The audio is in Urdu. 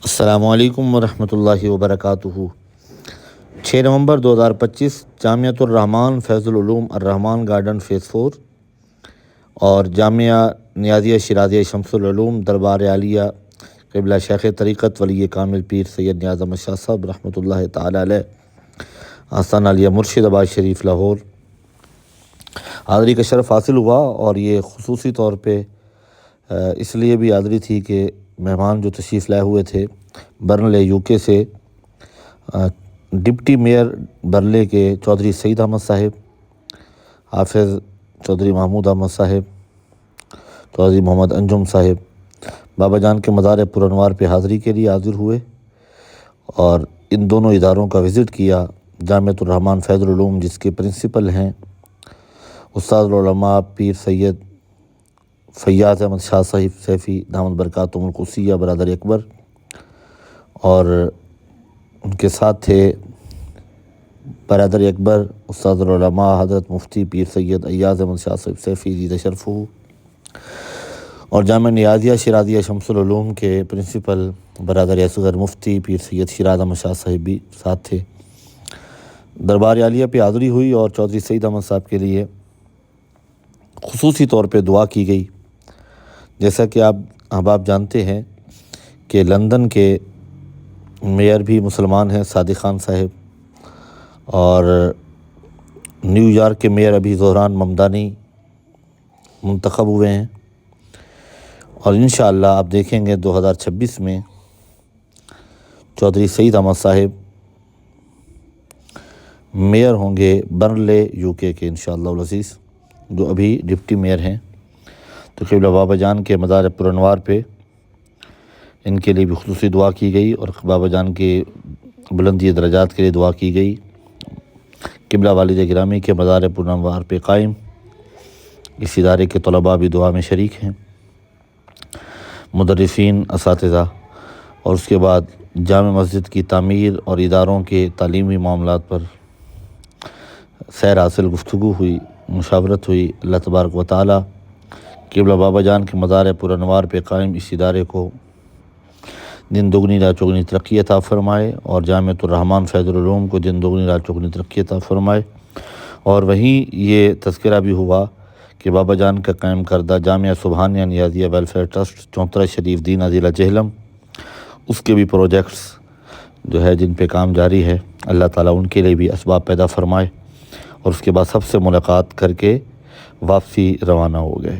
السلام علیکم ورحمۃ اللہ وبرکاتہ۔ 6 نومبر 2025 جامعۃ الرحمان فیض العلوم الرحمان گارڈن فیز 4 اور جامعہ نیازیہ شیرازیہ شمس العلوم دربار عالیہ قبلہ شیخ طریقت ولی کامل پیر سید نیاز احمد شاہ صاحب رحمۃ اللہ تعالی علیہ آستانہ عالیہ مرشد آباد شریف لاہور حاضری کا شرف حاصل ہوا، اور یہ خصوصی طور پہ اس لیے بھی حاضری تھی کہ مہمان جو تشریف لائے ہوئے تھے برنلے یو کے سے ڈپٹی میئر برلے کے چودھری سعید احمد صاحب، حافظ چودھری محمود احمد صاحب، چودھری محمد انجم صاحب بابا جان کے مزار پرانوار پہ حاضری کے لیے حاضر ہوئے، اور ان دونوں اداروں کا وزٹ کیا۔ جامعۃ الرحمان فیض العلوم جس کے پرنسپل ہیں استاد العلماء پیر سید فیاض احمد شاہ صاحب سیفی دامت برکاتہم القدسیہ برادر اکبر، اور ان کے ساتھ تھے برادر اکبر استاد العلماء حضرت مفتی پیر سید ایاز احمد شاہ صاحب سیفی زید شرفہ، اور جامعہ نیازیہ شیرازیہ شمس العلوم کے پرنسپل برادر اصغر مفتی پیر سید شیراز احمد شاہ صاحب بھی ساتھ تھے۔ دربار عالیہ پہ حاضری ہوئی اور چودھری سعید احمد صاحب کے لیے خصوصی طور پہ دعا کی گئی۔ جیسا کہ آپ جانتے ہیں کہ لندن کے میئر بھی مسلمان ہیں صادق خان صاحب، اور نیو یارک کے میئر ابھی زہران ممدانی منتخب ہوئے ہیں، اور انشاءاللہ آپ دیکھیں گے 2026 میں چودھری سعید احمد صاحب میئر ہوں گے برنلے یو کے انشاءاللہ العزیز، جو ابھی ڈپٹی میئر ہیں۔ تو قبلہ بابا جان کے مزار پرانوار پہ ان کے لیے بھی خصوصی دعا کی گئی، اور بابا جان کے بلندی درجات کے لیے دعا کی گئی۔ قبلہ والد گرامی کے مزار پرانوار پہ قائم اس ادارے کے طلباء بھی دعا میں شریک ہیں، مدرسین، اساتذہ، اور اس کے بعد جامع مسجد کی تعمیر اور اداروں کے تعلیمی معاملات پر سیر حاصل گفتگو ہوئی، مشاورت ہوئی۔ اللہ تبارک و تعالی قبلہ بابا جان کے مزار پرانوار پہ قائم اس ادارے کو دن دگنی رات چوگنی ترقی عطا فرمائے، اور جامعۃ الرحمان فیض العلوم کو دن دگنی رات چوگنی ترقی عطا فرمائے۔ اور وہیں یہ تذکرہ بھی ہوا کہ بابا جان کا قائم کردہ جامعہ سبحانیہ نیازیہ ویلفیئر ٹرسٹ چونترہ شریف دینہ ضلع جہلم، اس کے بھی پروجیکٹس جو ہے جن پہ کام جاری ہے، اللہ تعالیٰ ان کے لیے بھی اسباب پیدا فرمائے، اور اس کے بعد سب سے ملاقات کر کے واپسی روانہ ہو گئے۔